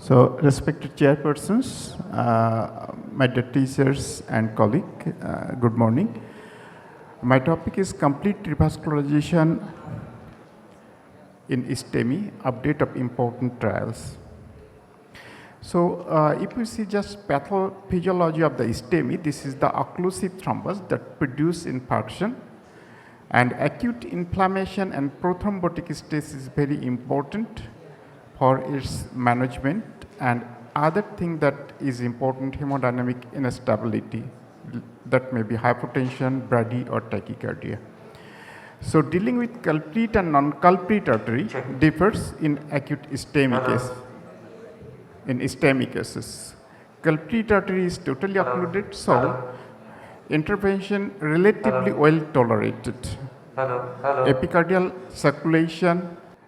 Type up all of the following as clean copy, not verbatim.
So, respected chairpersons, my dear teachers and colleagues, good morning. My topic is complete revascularization in STEMI, update of important trials. So, if we see just pathophysiology of the STEMI, this is the occlusive thrombus that produce infarction, and acute inflammation and prothrombotic state is very important for its management, and other thing that is important, hemodynamic instability, that may be hypotension, brady or tachycardia. So dealing with culprit and non-culprit artery differs in acute STEMI case. In STEMI cases, culprit artery is totally occluded, so intervention relatively well tolerated.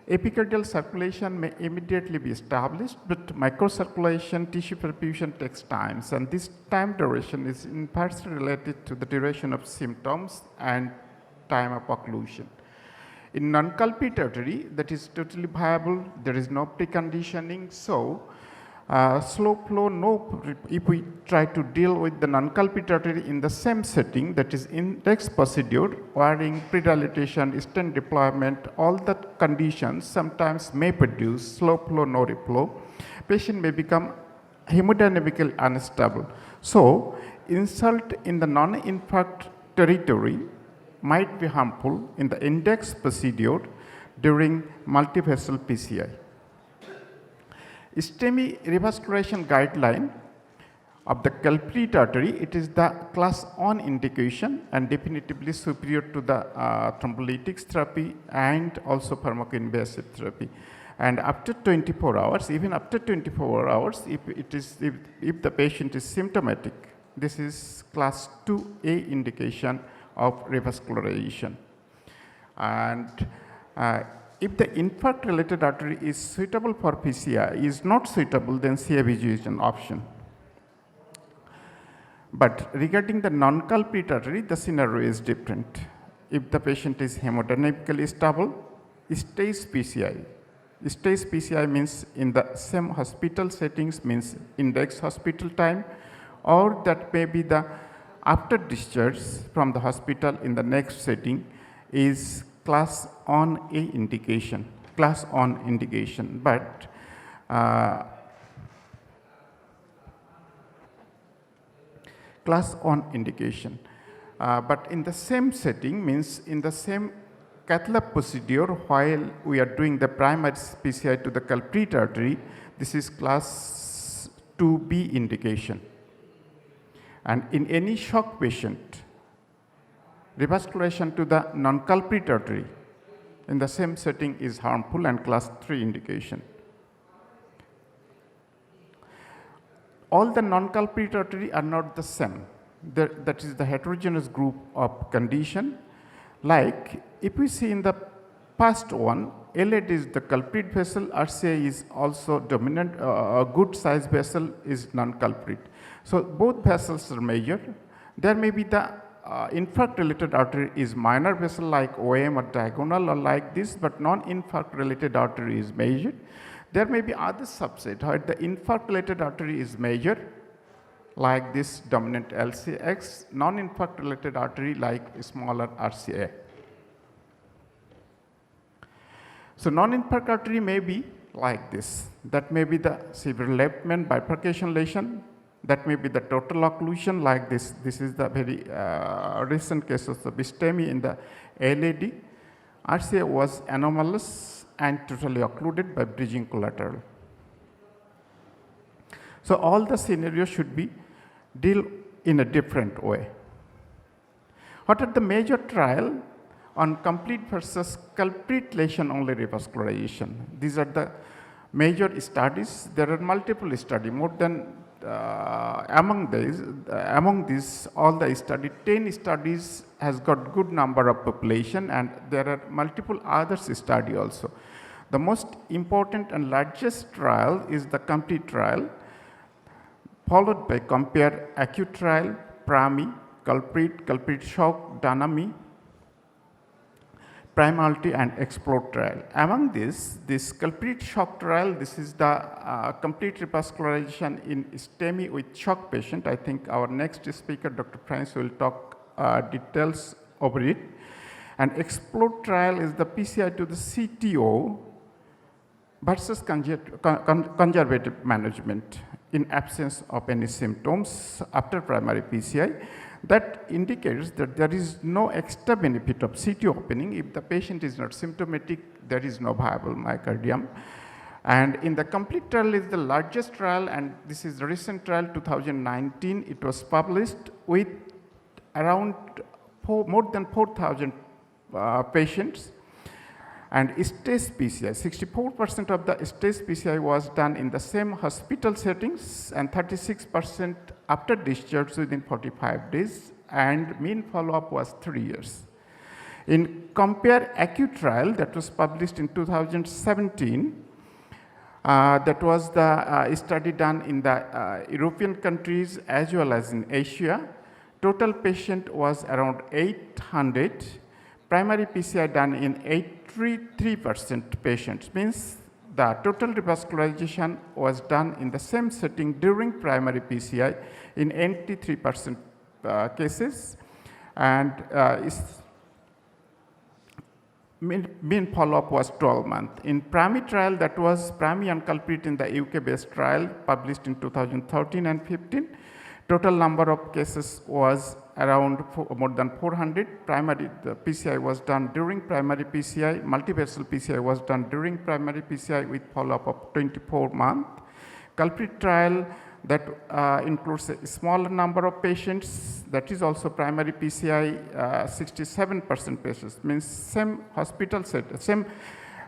Epicardial circulation may immediately be established, but microcirculation, tissue perfusion takes time, and this time duration is inversely related to the duration of symptoms and time of occlusion. In non-culprit artery, that is totally viable, there is no preconditioning, so slow flow, if we try to deal with the non-culprit artery in the same setting, that is index procedure, wiring, predilatation, stent deployment, all the conditions sometimes may produce slow flow, no reflow. Patient may become hemodynamically unstable. So, insult in the non-infarct territory might be harmful in the index procedure during multivessel PCI. STEMI revascularization guideline of the culprit artery, it is the class 1 indication and definitively superior to the thrombolytics therapy and also pharmacoinvasive therapy. And after 24 hours, even after 24 hours, if the patient is symptomatic, this is class 2A indication of revascularization. And if the infarct-related artery is suitable for PCI, is not suitable, then CABG is an option. But regarding the non-culprit artery, the scenario is different. If the patient is hemodynamically stable, stays PCI. Stays PCI means in the same hospital settings, means index hospital time, or that may be the after discharge from the hospital in the next setting is class 1A indication, class 1 indication, but class 1 indication. But in the same setting, means in the same cath lab procedure while we are doing the primary PCI to the culprit artery, this is class 2B indication. And in any shock patient, revascularization to the non-culprit artery in the same setting is harmful and class 3 indication. All the non-culprit artery are not the same. That is the heterogeneous group of condition. Like if we see in the first one, LAD is the culprit vessel, RCA is also dominant, a good size vessel is non-culprit. So both vessels are measured. There may be the infarct related artery is minor vessel like OM or diagonal or like this, but non-infarct related artery is measured. There may be other subset where the infarct related artery is measured like this dominant LCX, non-infarct related artery like smaller RCA. So non-infarct artery may be like this. That may be the severe left main bifurcation lesion. That may be the total occlusion like this. This is the very recent cases of STEMI in the LAD. RCA was anomalous and totally occluded by bridging collateral. So all the scenarios should be dealt in a different way. What are the major trial on complete versus culprit lesion only revascularization? These are the major studies. There are multiple studies, more than among these all the study, 10 studies has got good number of population, and there are multiple others study also. The most important and largest trial is the complete trial, followed by compare acute trial, PRAMI, culprit shock, dynamic. primality and explode trial. Among this complete shock trial, this is the complete revascularization in STEMI with shock patient. I think our next speaker, Dr. Prince, will talk details over it. And explode trial is the PCI to the CTO versus conservative management in absence of any symptoms after primary PCI. That indicates that there is no extra benefit of CT opening. If the patient is not symptomatic, there is no viable myocardium. And in the complete trial is the largest trial, and this is the recent trial 2019. It was published with around more than 4,000 patients. And stage PCI, 64% of the stage PCI was done in the same hospital settings and 36% after discharge within 45 days, and mean follow-up was 3 years. In compare acute trial that was published in 2017, that was the study done in the European countries as well as in Asia. Total patient was around 800. Primary PCI done in 83% patients, means the total revascularization was done in the same setting during primary PCI in 83% cases, and mean follow-up was 12 months. In PRAMI trial, that was PRAMI and culprit in the UK-based trial published in 2013 and 15, total number of cases was around more than 400. Primary the PCI was done during primary PCI. Multivessel PCI was done during primary PCI with follow-up of 24 months. Culprit trial that includes a smaller number of patients. That is also primary PCI. 67% patients, means same hospital set, same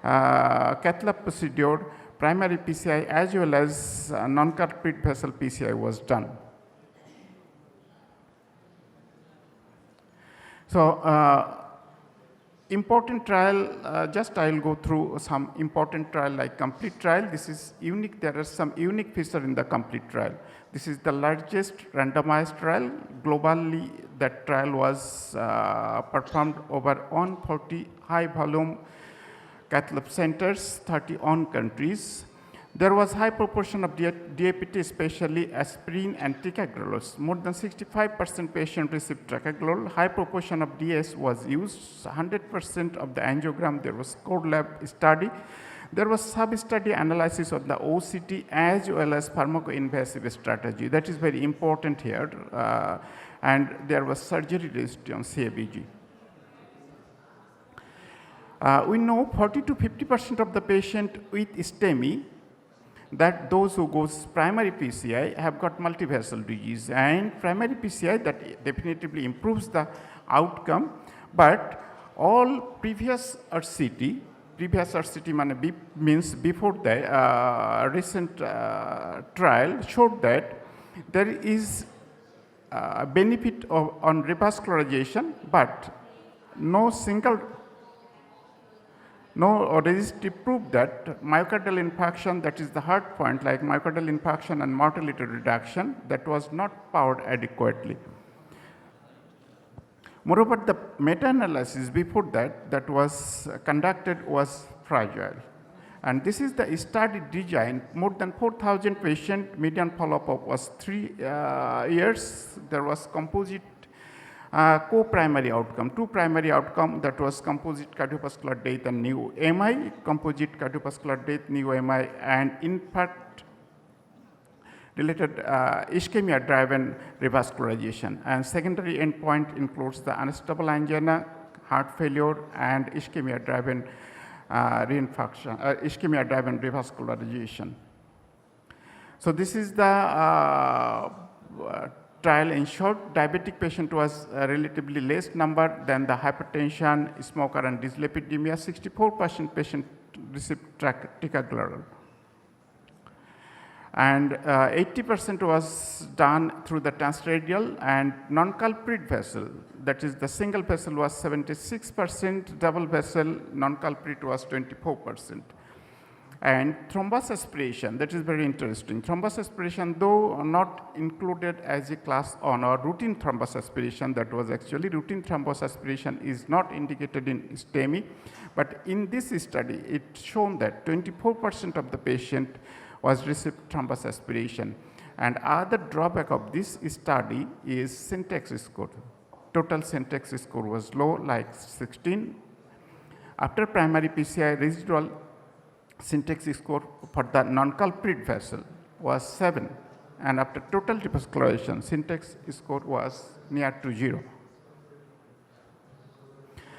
cath lab procedure. Primary PCI as well as non-culprit vessel PCI was done. So, important trial, just I will go through some important trial like complete trial. This is unique, there are some unique features in the complete trial. This is the largest randomized trial. Globally, that trial was performed over 140 high volume cath lab centers, 31 countries. There was high proportion of DAPT, especially aspirin and ticagrelor. More than 65% patients received ticagrelor. High proportion of DS was used. 100% of the angiogram, there was core lab study. There was sub-study analysis of the OCT as well as pharmacoinvasive strategy. That is very important here. And there was surgery based on CABG. We know 40 to 50% of the patient with STEMI, that those who goes primary PCI have got multivessel disease, and primary PCI that definitively improves the outcome, but all previous RCT means before the recent trial showed that there is benefit on revascularization, but no registry proved that myocardial infarction, that is the hard point, like myocardial infarction and mortality reduction, that was not powered adequately. Moreover, the meta-analysis before that was conducted was fragile. And this is the study design. More than 4,000 patients, median follow-up was 3 years. There was composite co-primary outcome, 2 primary outcome, that was composite cardiovascular death and new MI, composite cardiovascular death, new MI, and infarct related ischemia driven revascularization. And secondary endpoint includes the unstable angina, heart failure, and ischemia driven reinfarction, ischemia driven revascularization. So this is the trial. In short, diabetic patient was relatively less number than the hypertension, smoker, and dyslipidemia. 64% patient received ticagrelor. And 80% was done through the transradial, and non-culprit vessel, that is the single vessel, was 76%, double vessel non-culprit was 24%. And thrombus aspiration, that is very interesting. Thrombus aspiration, though not included as a class on or routine thrombus aspiration, that was actually routine thrombus aspiration is not indicated in STEMI, but in this study, it shown that 24% of the patient was received thrombus aspiration. And other drawback of this study is syntax score. Total syntax score was low, like 16. After primary PCI, residual syntax score for the non-culprit vessel was 7, and after total revascularization, syntax score was near to 0.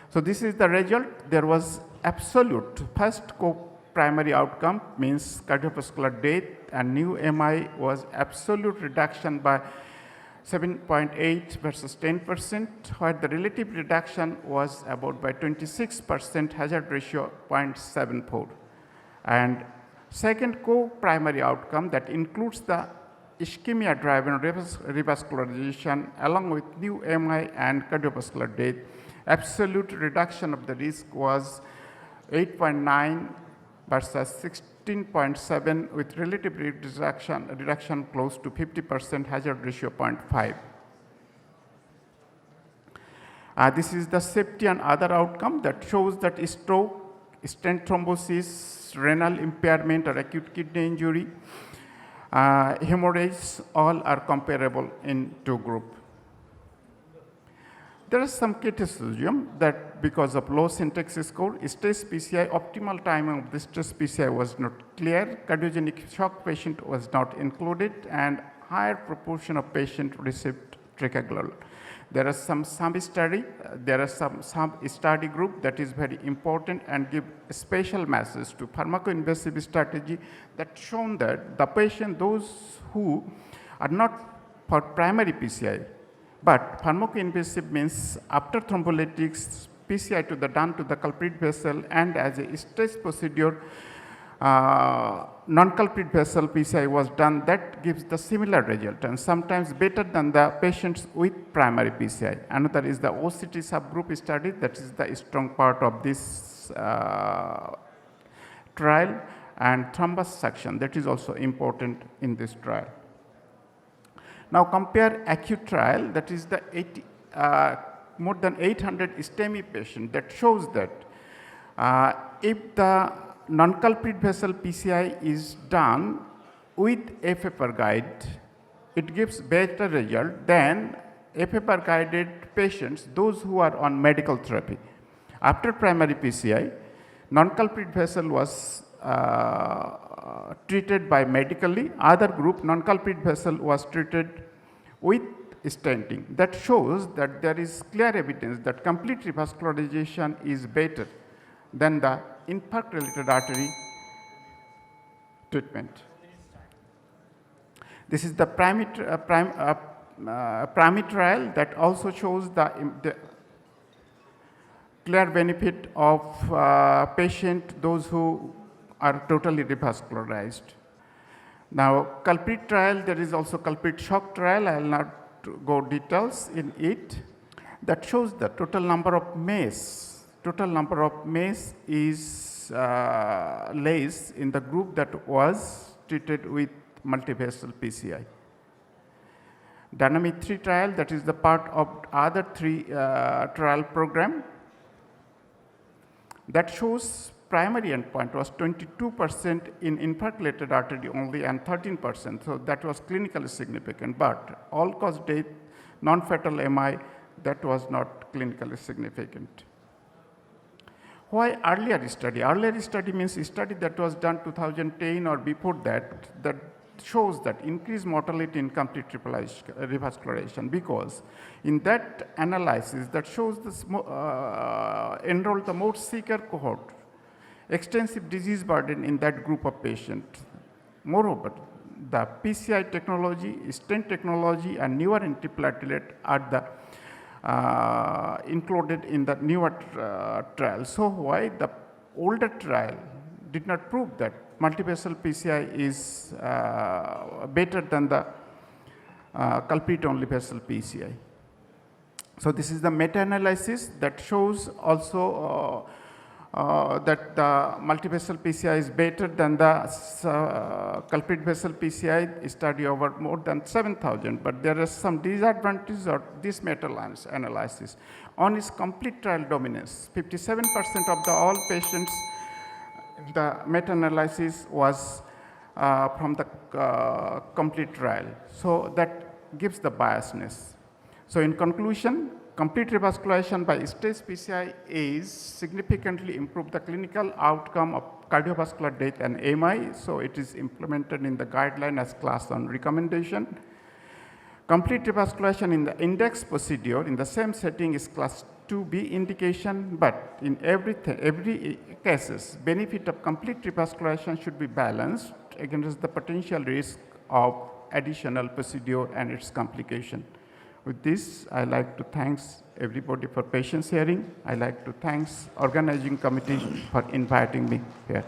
So this is the result. There was absolute first co-primary outcome, means cardiovascular death, and new MI was absolute reduction by 7.8 versus 10%, where the relative reduction was about by 26%, hazard ratio 0.74. And second co-primary outcome that includes the ischemia-driven revascularization along with new MI and cardiovascular death, absolute reduction of the risk was 8.9 versus 16.7 with relative reduction close to 50%, hazard ratio 0.5. This is the safety and other outcome that shows that stroke, stent thrombosis, renal impairment or acute kidney injury, hemorrhage, all are comparable in two groups. There is some criticism that because of low syntax score, stress PCI, optimal timing of the stress PCI was not clear, cardiogenic shock patient was not included, and higher proportion of patient received ticagrelor. There are some study group that is very important and give a special message to pharmacoinvasive strategy that shown that the patient, those who are not for primary PCI, but pharmacoinvasive means after thrombolytics, PCI done to the culprit vessel, and as a stress procedure, non-culprit vessel PCI was done, that gives the similar result and sometimes better than the patients with primary PCI. Another is the OCT subgroup study, that is the strong part of this trial, and thrombus suction, that is also important in this trial. Now compare acute trial, that is the more than 800 STEMI patient, that shows that if the non-culprit vessel PCI is done with FFR guide, it gives better result than FFR guided patients, those who are on medical therapy. After primary PCI, non-culprit vessel was treated by medically, other group non-culprit vessel was treated with stenting. That shows that there is clear evidence that complete revascularization is better than the infarct-related artery treatment. This is the primary trial that also shows the clear benefit of patient, those who are totally revascularized. Now, culprit trial, there is also culprit shock trial. I will not go details in it. That shows the total number of MACE. Total number of MACE is less in the group that was treated with multivessel PCI. Dynamic 3 trial, that is the part of other 3 trial program, that shows primary endpoint was 22% in infarct-related artery only and 13%. So that was clinically significant, but all-cause death, non-fatal MI, that was not clinically significant. Why earlier study? Earlier study means a study that was done 2010 or before that, that shows that increased mortality in complete revascularization, because in that analysis that shows this enrolled the more sicker cohort, extensive disease burden in that group of patients. Moreover, the PCI technology, stent technology, and newer antiplatelet are the included in the newer trial. So why the older trial did not prove that multivessel PCI is better than the culprit-only vessel PCI. So this is the meta-analysis that shows also that the multivessel PCI is better than the culprit vessel PCI study over more than 7,000, but there are some disadvantages of this meta-analysis. On its complete trial dominance, 57% of the all patients, the meta-analysis was from the complete trial. So that gives the biasness. So in conclusion, complete revascularization by stage PCI is significantly improved the clinical outcome of cardiovascular death and MI, so it is implemented in the guideline as class 1 recommendation. Complete revascularization in the index procedure in the same setting is class 2B indication, but in every cases, benefit of complete revascularization should be balanced against the potential risk of additional procedure and its complication. With this, I like to thank everybody for patience hearing. I like to thank organizing committee for inviting me here.